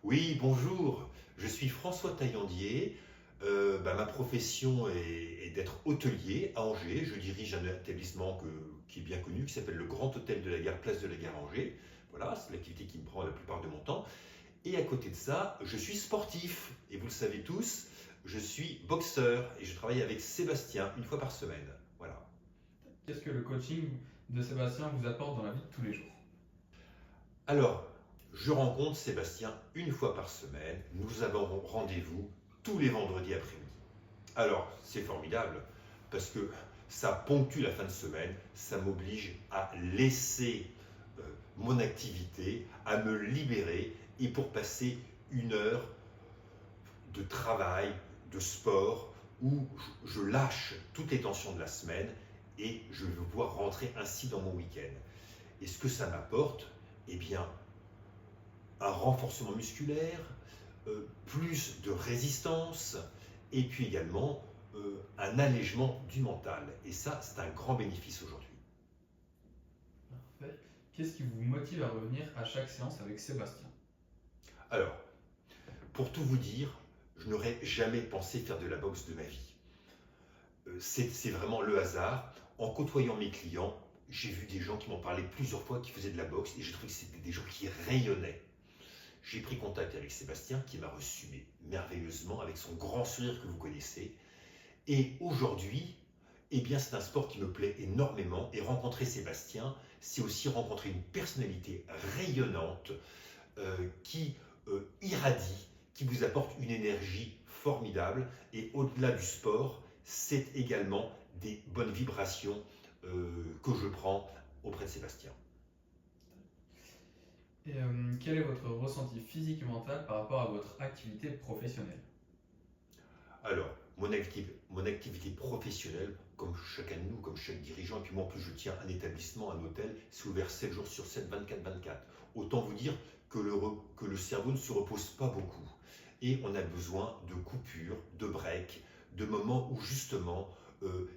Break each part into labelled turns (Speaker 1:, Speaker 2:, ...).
Speaker 1: Oui, bonjour, je suis François Taillandier. Ma profession est d'être hôtelier à Angers. Je dirige un établissement qui est bien connu, qui s'appelle le Grand Hôtel de la Gare, place de la Gare à Angers. Voilà, c'est l'activité qui me prend la plupart de mon temps. Et à côté de ça, je suis sportif. Et vous le savez tous, je suis boxeur et je travaille avec Sébastien une fois par semaine. Voilà.
Speaker 2: Qu'est-ce que le coaching de Sébastien vous apporte dans la vie de tous les jours?
Speaker 1: Alors, je rencontre Sébastien une fois par semaine. Nous avons rendez-vous tous les vendredis après-midi. Alors, c'est formidable parce que ça ponctue la fin de semaine, ça m'oblige à laisser mon activité, à me libérer et pour passer une heure de travail, de sport, où je lâche toutes les tensions de la semaine et je vais pouvoir rentrer ainsi dans mon week-end. Et ce que ça m'apporte, eh bien, un renforcement musculaire, plus de résistance, et puis également un allègement du mental. Et ça, c'est un grand bénéfice aujourd'hui.
Speaker 2: Parfait. Qu'est-ce qui vous motive à revenir à chaque séance avec Sébastien?
Speaker 1: Alors, pour tout vous dire, je n'aurais jamais pensé faire de la boxe de ma vie. C'est vraiment le hasard. En côtoyant mes clients, j'ai vu des gens qui m'ont parlé plusieurs fois qui faisaient de la boxe et j'ai trouvé que c'était des gens qui rayonnaient. J'ai pris contact avec Sébastien qui m'a reçu merveilleusement avec son grand sourire que vous connaissez. Et aujourd'hui, eh bien, c'est un sport qui me plaît énormément et rencontrer Sébastien, c'est aussi rencontrer une personnalité rayonnante qui irradie, qui vous apporte une énergie formidable et au-delà du sport, c'est également des bonnes vibrations que je prends auprès de Sébastien.
Speaker 2: Et quel est votre ressenti physique et mental par rapport à votre activité professionnelle?
Speaker 1: Alors, mon activité professionnelle, comme chacun de nous, comme chaque dirigeant, et puis moi en plus je tiens un établissement, un hôtel, c'est ouvert 7 jours sur 7, 24/24. Autant vous dire que le cerveau ne se repose pas beaucoup. Et on a besoin de coupures, de breaks, de moments où justement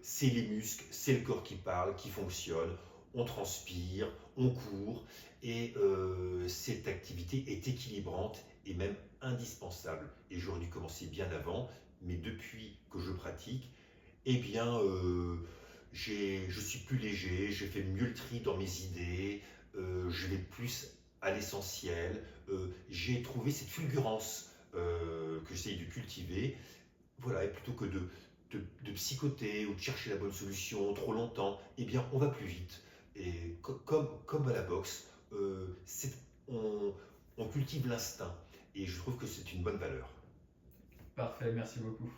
Speaker 1: c'est les muscles, c'est le corps qui parle, qui fonctionne, on transpire, on court, et cette activité est équilibrante et même indispensable. Et j'aurais dû commencer bien avant, mais depuis que je pratique, eh bien, je suis plus léger, j'ai fait mieux le tri dans mes idées, je vais plus à l'essentiel, j'ai trouvé cette fulgurance que j'essaye de cultiver, voilà, et plutôt que de psychoter ou de chercher la bonne solution trop longtemps, eh bien, on va plus vite. Et comme à la boxe, on, on cultive l'instinct, et je trouve que c'est une bonne valeur.
Speaker 2: Parfait, merci beaucoup.